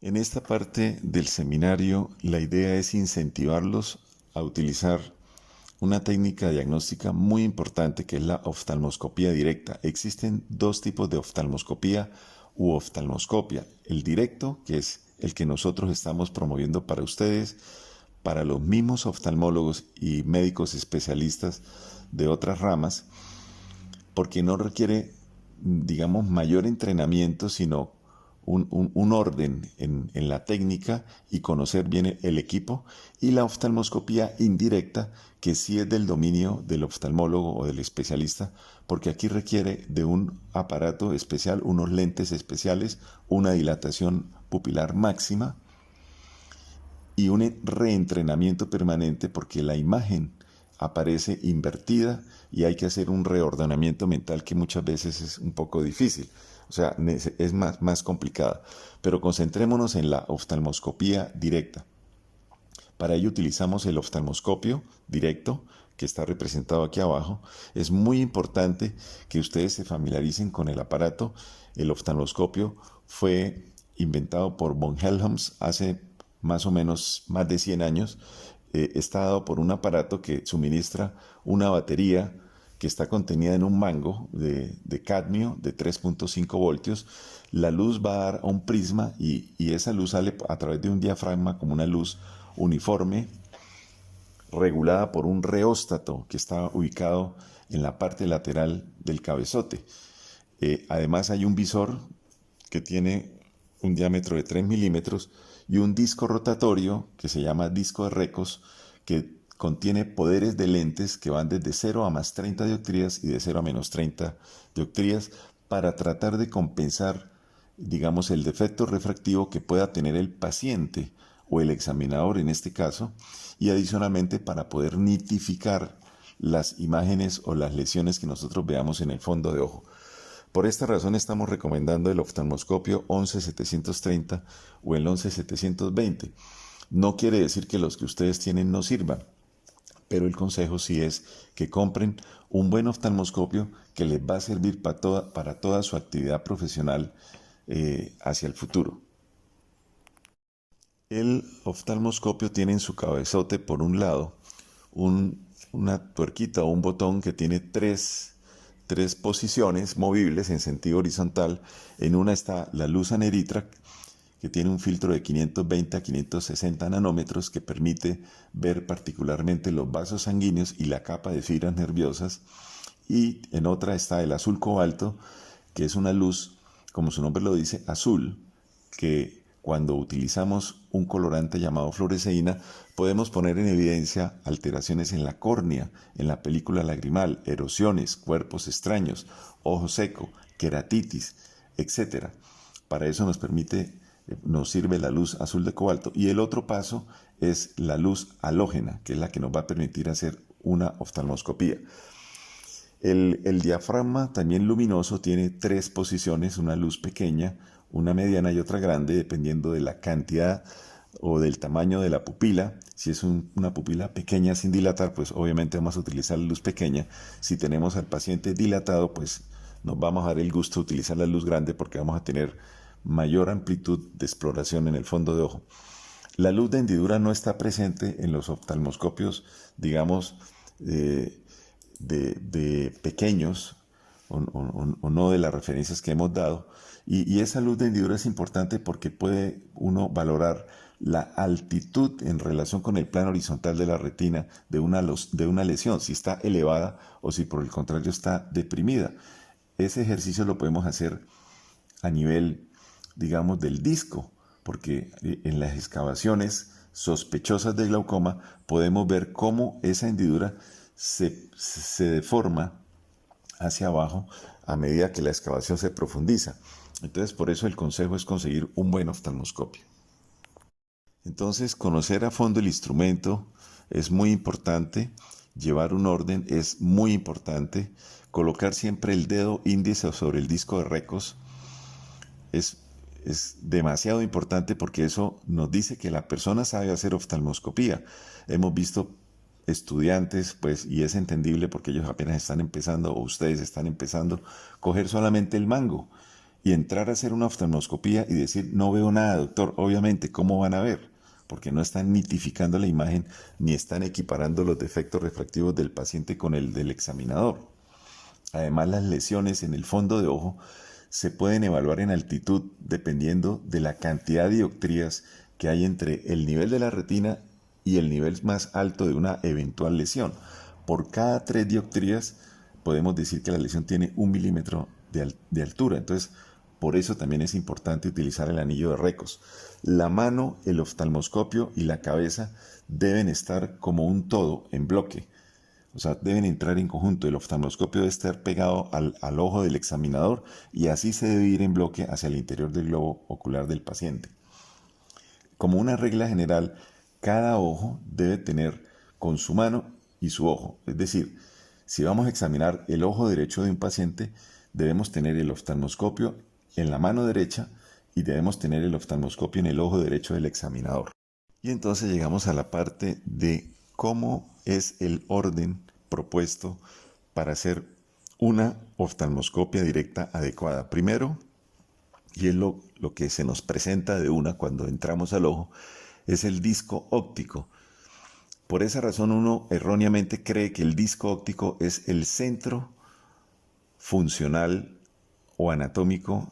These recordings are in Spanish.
En esta parte del seminario, la idea es incentivarlos a utilizar una técnica diagnóstica muy importante que es la oftalmoscopía directa. Existen dos tipos de oftalmoscopía u oftalmoscopia. El directo, que es el que nosotros estamos promoviendo para ustedes, para los mismos oftalmólogos y médicos especialistas de otras ramas, porque no requiere, digamos, mayor entrenamiento, sino un orden en la técnica y conocer bien el equipo, y la oftalmoscopía indirecta, que sí es del dominio del oftalmólogo o del especialista, porque aquí requiere de un aparato especial, unos lentes especiales, una dilatación pupilar máxima y un reentrenamiento permanente, porque la imagen aparece invertida y hay que hacer un reordenamiento mental que muchas veces es un poco difícil. O sea, es más complicada. Pero concentrémonos en la oftalmoscopía directa. Para ello utilizamos el oftalmoscopio directo, que está representado aquí abajo. Es muy importante que ustedes se familiaricen con el aparato. El oftalmoscopio fue inventado por von Helmholtz hace más o menos más de 100 años. Está dado por un aparato que suministra una batería que está contenida en un mango de cadmio de 3.5 voltios. La luz va a dar a un prisma y esa luz sale a través de un diafragma como una luz uniforme, regulada por un reóstato que está ubicado en la parte lateral del cabezote. Además hay un visor que tiene un diámetro de 3 milímetros y un disco rotatorio que se llama disco de Recos, que contiene poderes de lentes que van desde 0 a más 30 dioptrías y de 0 a menos 30 dioptrías para tratar de compensar, digamos, el defecto refractivo que pueda tener el paciente o el examinador en este caso, y adicionalmente para poder nitificar las imágenes o las lesiones que nosotros veamos en el fondo de ojo. Por esta razón estamos recomendando el oftalmoscopio 11730 o el 11720. No quiere decir que los que ustedes tienen no sirvan, pero el consejo sí es que compren un buen oftalmoscopio que les va a servir para toda su actividad profesional hacia el futuro. El oftalmoscopio tiene en su cabezote, por un lado, una tuerquita o un botón que tiene tres posiciones movibles en sentido horizontal. En una está la luz aneritra, que tiene un filtro de 520 a 560 nanómetros que permite ver particularmente los vasos sanguíneos y la capa de fibras nerviosas. Y en otra está el azul cobalto, que es una luz, como su nombre lo dice, azul, que cuando utilizamos un colorante llamado fluoresceína, podemos poner en evidencia alteraciones en la córnea, en la película lagrimal, erosiones, cuerpos extraños, ojo seco, queratitis, etc. Para eso nos sirve la luz azul de cobalto. Y el otro paso es la luz halógena, que es la que nos va a permitir hacer una oftalmoscopía. El diafragma, también luminoso, tiene tres posiciones: una luz pequeña, una mediana y otra grande, dependiendo de la cantidad o del tamaño de la pupila. Si es una pupila pequeña sin dilatar, pues obviamente vamos a utilizar la luz pequeña. Si tenemos al paciente dilatado, pues nos vamos a dar el gusto de utilizar la luz grande, porque vamos a tener mayor amplitud de exploración en el fondo de ojo. La luz de hendidura no está presente en los oftalmoscopios, digamos, de pequeños, o no de las referencias que hemos dado. Y esa luz de hendidura es importante porque puede uno valorar la altitud en relación con el plano horizontal de la retina de una lesión, si está elevada o si por el contrario está deprimida. Ese ejercicio lo podemos hacer a nivel, digamos, del disco, porque en las excavaciones sospechosas de glaucoma podemos ver cómo esa hendidura se deforma hacia abajo a medida que la excavación se profundiza. Entonces, por eso el consejo es conseguir un buen oftalmoscopio. Entonces, conocer a fondo el instrumento es muy importante, llevar un orden es muy importante, colocar siempre el dedo índice sobre el disco de Recos es demasiado importante, porque eso nos dice que la persona sabe hacer oftalmoscopía. Hemos visto estudiantes, pues, y es entendible porque ellos apenas están empezando, o ustedes están empezando, coger solamente el mango y entrar a hacer una oftalmoscopía y decir, no veo nada, doctor. Obviamente, ¿cómo van a ver? Porque no están nitificando la imagen ni están equiparando los defectos refractivos del paciente con el del examinador. Además, las lesiones en el fondo de ojo se pueden evaluar en altitud dependiendo de la cantidad de dioptrías que hay entre el nivel de la retina y el nivel más alto de una eventual lesión. Por cada 3 dioptrías podemos decir que la lesión tiene 1 milímetro de altura. Entonces, por eso también es importante utilizar el anillo de Recos. La mano, el oftalmoscopio y la cabeza deben estar como un todo, en bloque. O sea, deben entrar en conjunto. El oftalmoscopio debe estar pegado al ojo del examinador y así se debe ir en bloque hacia el interior del globo ocular del paciente. Como una regla general, cada ojo debe tener con su mano y su ojo. Es decir, si vamos a examinar el ojo derecho de un paciente, debemos tener el oftalmoscopio en la mano derecha y debemos tener el oftalmoscopio en el ojo derecho del examinador. Y entonces llegamos a la parte de cómo es el orden propuesto para hacer una oftalmoscopia directa adecuada. Primero, y es lo que se nos presenta de una cuando entramos al ojo, es el disco óptico. Por esa razón uno erróneamente cree que el disco óptico es el centro funcional o anatómico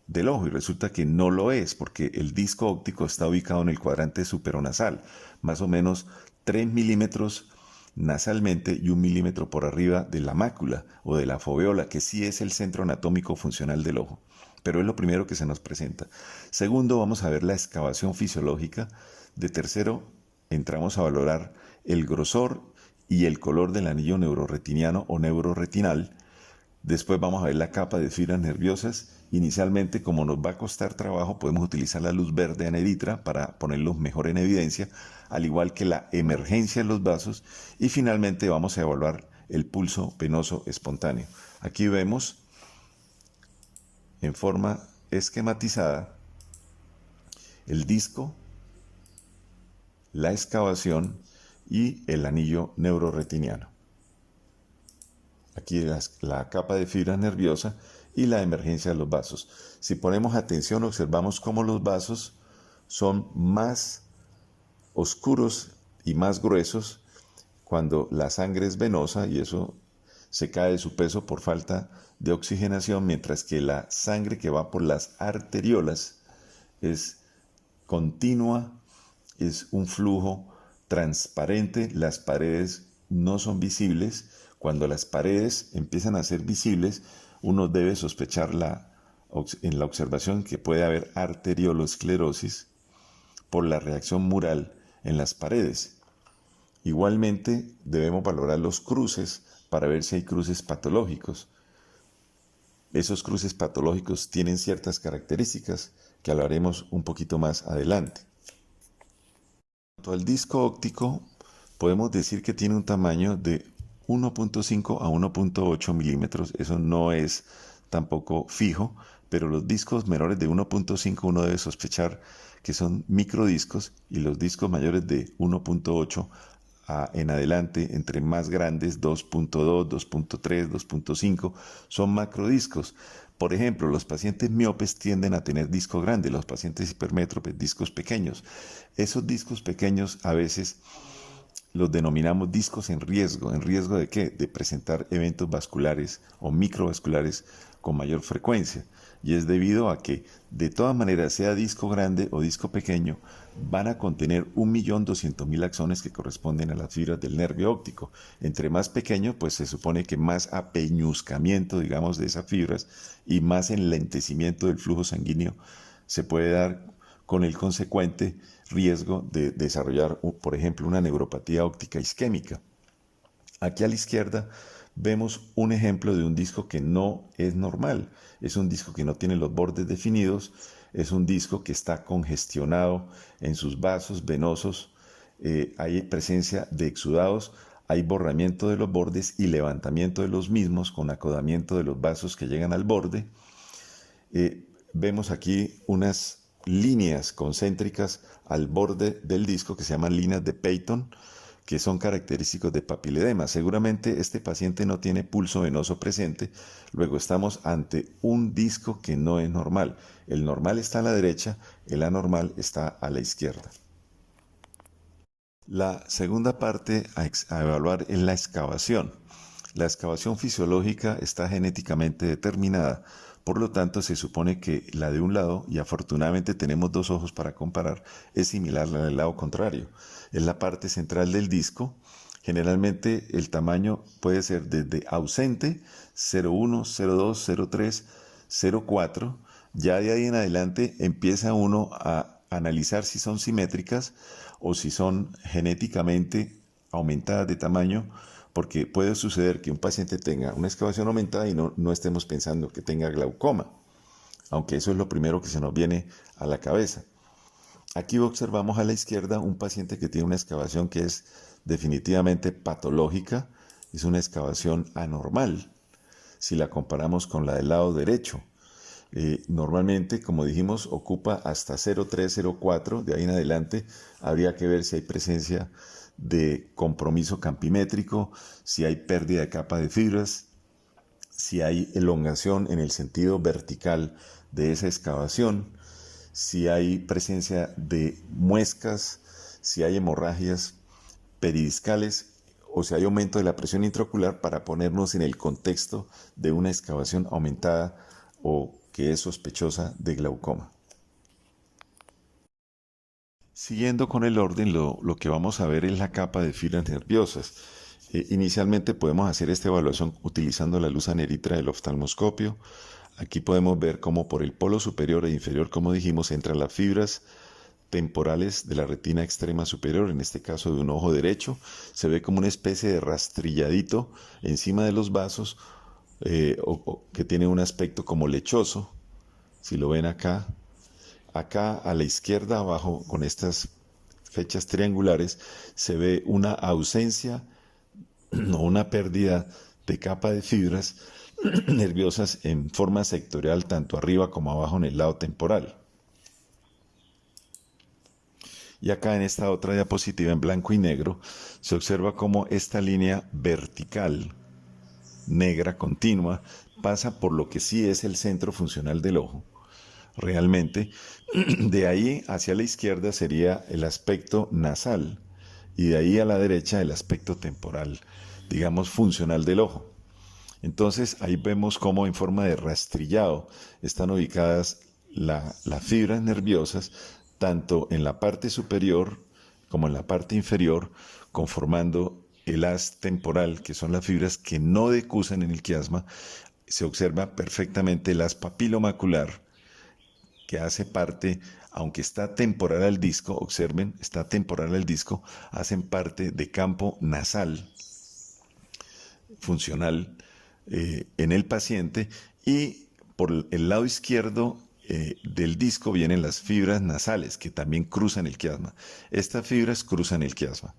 del ojo y resulta que no lo es porque el disco óptico está ubicado en el cuadrante superonasal, más o menos 3 milímetros nasalmente y 1 milímetro por arriba de la mácula o de la foveola, que sí es el centro anatómico funcional del ojo, pero es lo primero que se nos presenta. Segundo, vamos a ver la excavación fisiológica. De tercero, entramos a valorar el grosor y el color del anillo neuroretiniano o neuroretinal. Después vamos a ver la capa de fibras nerviosas. Inicialmente, como nos va a costar trabajo, podemos utilizar la luz verde anhedrita para ponerlos mejor en evidencia, al igual que la emergencia en los vasos. Y finalmente vamos a evaluar el pulso venoso espontáneo. Aquí vemos en forma esquematizada el disco, la excavación y el anillo neuroretiniano. Aquí la capa de fibra nerviosa y la emergencia de los vasos. Si ponemos atención, observamos cómo los vasos son más oscuros y más gruesos cuando la sangre es venosa y eso se cae de su peso por falta de oxigenación, mientras que la sangre que va por las arteriolas es continua, es un flujo transparente, las paredes no son visibles. Cuando las paredes empiezan a ser visibles, uno debe sospechar en la observación que puede haber arteriolosclerosis por la reacción mural en las paredes. Igualmente, debemos valorar los cruces para ver si hay cruces patológicos. Esos cruces patológicos tienen ciertas características que hablaremos un poquito más adelante. En cuanto al disco óptico, podemos decir que tiene un tamaño de 1.5 a 1.8 milímetros. Eso no es tampoco fijo, pero los discos menores de 1.5 uno debe sospechar que son microdiscos y los discos mayores de 1.8 en adelante, entre más grandes, 2.2, 2.3, 2.5, son macrodiscos. Por ejemplo, los pacientes miopes tienden a tener disco grande, los pacientes hipermétropes, discos pequeños. Esos discos pequeños a veces los denominamos discos en riesgo. ¿En riesgo de qué? De presentar eventos vasculares o microvasculares con mayor frecuencia. Y es debido a que, de todas maneras, sea disco grande o disco pequeño, van a contener 1.200.000 axones que corresponden a las fibras del nervio óptico. Entre más pequeño, pues se supone que más apeñuscamiento, digamos, de esas fibras y más enlentecimiento del flujo sanguíneo se puede dar, con el consecuente riesgo de desarrollar, por ejemplo, una neuropatía óptica isquémica. Aquí a la izquierda vemos un ejemplo de un disco que no es normal. Es un disco que no tiene los bordes definidos, es un disco que está congestionado en sus vasos venosos, hay presencia de exudados, hay borramiento de los bordes y levantamiento de los mismos con acodamiento de los vasos que llegan al borde. Vemos aquí unas líneas concéntricas al borde del disco que se llaman líneas de Peyton, que son característicos de papiledema. Seguramente este paciente no tiene pulso venoso presente, luego estamos ante un disco que no es normal. El normal está a la derecha, el anormal está a la izquierda. La segunda parte a evaluar es la excavación. La excavación fisiológica está genéticamente determinada, por lo tanto se supone que la de un lado, y afortunadamente tenemos dos ojos para comparar, es similar a la del lado contrario. Es la parte central del disco. Generalmente el tamaño puede ser desde ausente, 0,1, 0,2, 0,3, 0,4. Ya de ahí en adelante empieza uno a analizar si son simétricas o si son genéticamente aumentadas de tamaño, porque puede suceder que un paciente tenga una excavación aumentada y no estemos pensando que tenga glaucoma, aunque eso es lo primero que se nos viene a la cabeza. Aquí observamos a la izquierda un paciente que tiene una excavación que es definitivamente patológica, es una excavación anormal, si la comparamos con la del lado derecho. Normalmente, como dijimos, ocupa hasta 0,3, 0,4, de ahí en adelante habría que ver si hay presencia de compromiso campimétrico, si hay pérdida de capa de fibras, si hay elongación en el sentido vertical de esa excavación, si hay presencia de muescas, si hay hemorragias peridiscales o si hay aumento de la presión intraocular, para ponernos en el contexto de una excavación aumentada o que es sospechosa de glaucoma. Siguiendo con el orden, lo que vamos a ver es la capa de fibras nerviosas. Inicialmente podemos hacer esta evaluación utilizando la luz aneritra del oftalmoscopio. Aquí podemos ver cómo por el polo superior e inferior, como dijimos, entran las fibras temporales de la retina extrema superior, en este caso de un ojo derecho. Se ve como una especie de rastrilladito encima de los vasos, que tiene un aspecto como lechoso. Si lo ven acá, a la izquierda abajo con estas fechas triangulares se ve una ausencia o una pérdida de capa de fibras nerviosas en forma sectorial tanto arriba como abajo en el lado temporal. Y acá en esta otra diapositiva en blanco y negro se observa cómo esta línea vertical negra continua pasa por lo que sí es el centro funcional del ojo. Realmente, de ahí hacia la izquierda sería el aspecto nasal y de ahí a la derecha el aspecto temporal, digamos funcional del ojo. Entonces ahí vemos cómo en forma de rastrillado están ubicadas las fibras nerviosas tanto en la parte superior como en la parte inferior, conformando el haz temporal, que son las fibras que no decusan en el quiasma. Se observa perfectamente el haz papilomacular, que hace parte, aunque está temporal al disco, observen, está temporal al disco, hacen parte de campo nasal funcional en el paciente, y por el lado izquierdo del disco vienen las fibras nasales que también cruzan el quiasma. Estas fibras cruzan el quiasma.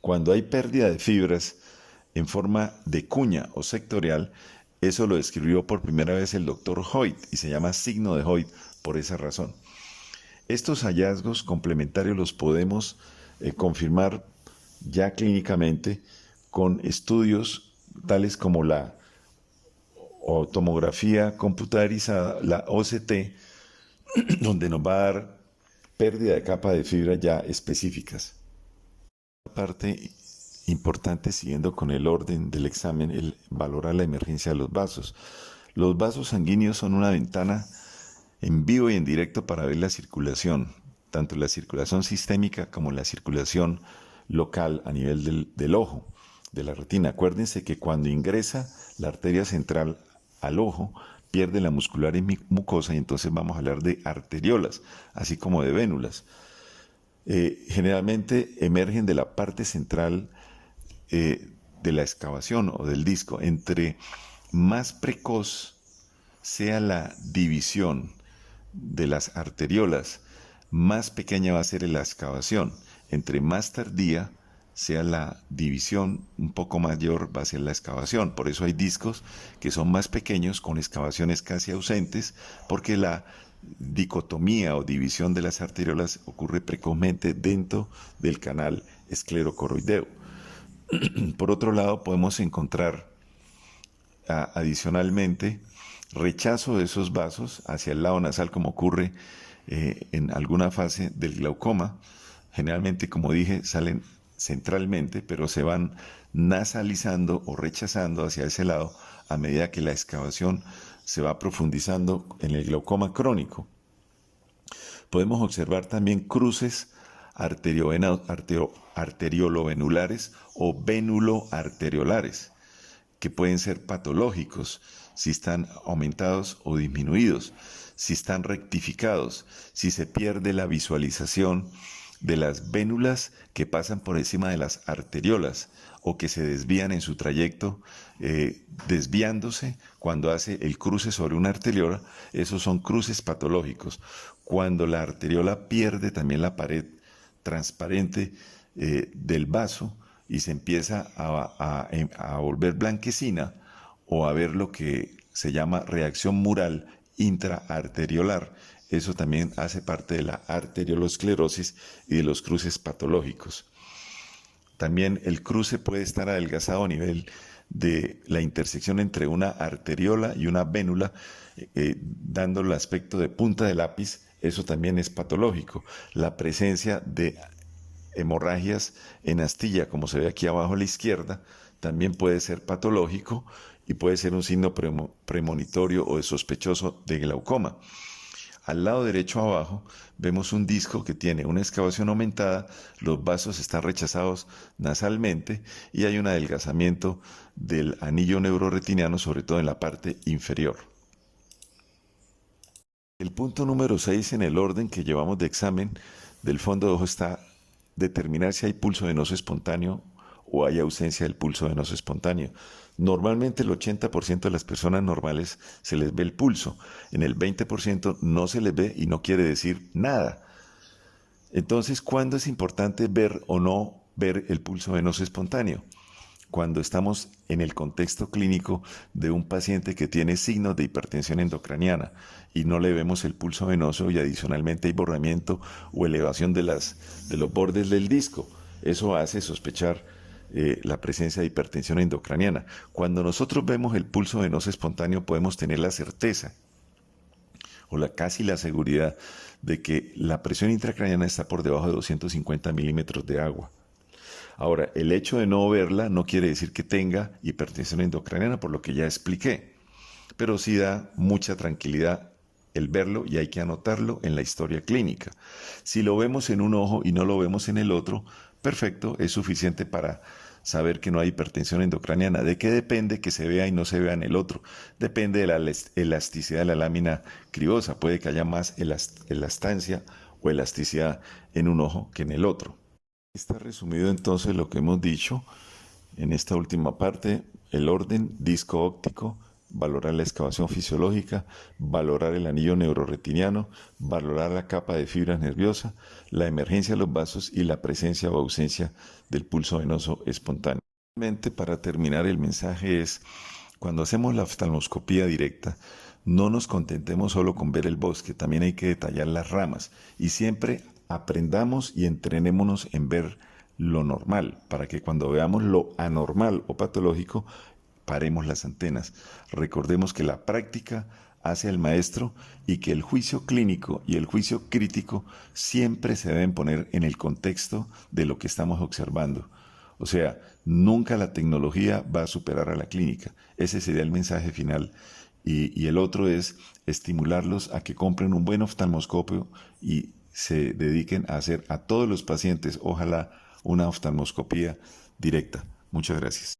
Cuando hay pérdida de fibras en forma de cuña o sectorial, eso lo describió por primera vez el doctor Hoyt y se llama signo de Hoyt por esa razón. Estos hallazgos complementarios los podemos confirmar ya clínicamente con estudios tales como la tomografía computarizada, la OCT, donde nos va a dar pérdida de capa de fibra ya específicas. Parte importante, siguiendo con el orden del examen, el valorar la emergencia de los vasos. Los vasos sanguíneos son una ventana en vivo y en directo para ver la circulación, tanto la circulación sistémica como la circulación local a nivel del ojo, de la retina. Acuérdense que cuando ingresa la arteria central al ojo, pierde la muscular y mucosa, y entonces vamos a hablar de arteriolas, así como de vénulas. Generalmente emergen de la parte central de la excavación o del disco. Entre más precoz sea la división de las arteriolas, más pequeña va a ser la excavación. Entre más tardía sea la división, un poco mayor va a ser la excavación. Por eso hay discos que son más pequeños, con excavaciones casi ausentes, porque la dicotomía o división de las arteriolas ocurre precozmente dentro del canal esclerocoroideo. Por otro lado, podemos encontrar adicionalmente rechazo de esos vasos hacia el lado nasal, como ocurre en alguna fase del glaucoma. Generalmente, como dije, salen centralmente, pero se van nasalizando o rechazando hacia ese lado a medida que la excavación se va profundizando en el glaucoma crónico. Podemos observar también cruces arteriolovenulares o venuloarteriolares, que pueden ser patológicos si están aumentados o disminuidos, si están rectificados, si se pierde la visualización de las vénulas que pasan por encima de las arteriolas o que se desvían en su trayecto, desviándose cuando hace el cruce sobre una arteriola. Esos son cruces patológicos. Cuando la arteriola pierde también la pared transparente del vaso y se empieza a volver blanquecina o a ver lo que se llama reacción mural intraarteriolar. Eso también hace parte de la arteriolosclerosis y de los cruces patológicos. También el cruce puede estar adelgazado a nivel de la intersección entre una arteriola y una vénula, dando el aspecto de punta de lápiz. Eso también es patológico. La presencia de hemorragias en astilla, como se ve aquí abajo a la izquierda, también puede ser patológico y puede ser un signo premonitorio o de sospechoso de glaucoma. Al lado derecho abajo vemos un disco que tiene una excavación aumentada, los vasos están rechazados nasalmente y hay un adelgazamiento del anillo neuroretiniano, sobre todo en la parte inferior. El punto número 6 en el orden que llevamos de examen del fondo de ojo está determinar si hay pulso venoso espontáneo o hay ausencia del pulso venoso espontáneo. Normalmente el 80% de las personas normales se les ve el pulso, en el 20% no se les ve y no quiere decir nada. Entonces, ¿cuándo es importante ver o no ver el pulso venoso espontáneo? Cuando estamos en el contexto clínico de un paciente que tiene signos de hipertensión endocraniana y no le vemos el pulso venoso y adicionalmente hay borramiento o elevación de los bordes del disco. Eso hace sospechar la presencia de hipertensión endocraniana. Cuando nosotros vemos el pulso venoso espontáneo podemos tener la certeza o casi la seguridad de que la presión intracraniana está por debajo de 250 milímetros de agua. Ahora, el hecho de no verla no quiere decir que tenga hipertensión endocraniana, por lo que ya expliqué, pero sí da mucha tranquilidad el verlo y hay que anotarlo en la historia clínica. Si lo vemos en un ojo y no lo vemos en el otro, perfecto, es suficiente para saber que no hay hipertensión endocraniana. ¿De qué depende que se vea y no se vea en el otro? Depende de la elasticidad de la lámina cribosa. Puede que haya más elastancia o elasticidad en un ojo que en el otro. Está resumido entonces lo que hemos dicho en esta última parte: el orden disco óptico, valorar la excavación fisiológica, valorar el anillo neuroretiniano, valorar la capa de fibra nerviosa, la emergencia de los vasos y la presencia o ausencia del pulso venoso espontáneo. Finalmente, para terminar, el mensaje es: cuando hacemos la oftalmoscopía directa, no nos contentemos solo con ver el bosque, también hay que detallar las ramas y siempre aprendamos y entrenémonos en ver lo normal, para que cuando veamos lo anormal o patológico, paremos las antenas. Recordemos que la práctica hace al maestro y que el juicio clínico y el juicio crítico siempre se deben poner en el contexto de lo que estamos observando. O sea, nunca la tecnología va a superar a la clínica. Ese sería el mensaje final. Y el otro es estimularlos a que compren un buen oftalmoscopio y se dediquen a hacer a todos los pacientes, ojalá, una oftalmoscopía directa. Muchas gracias.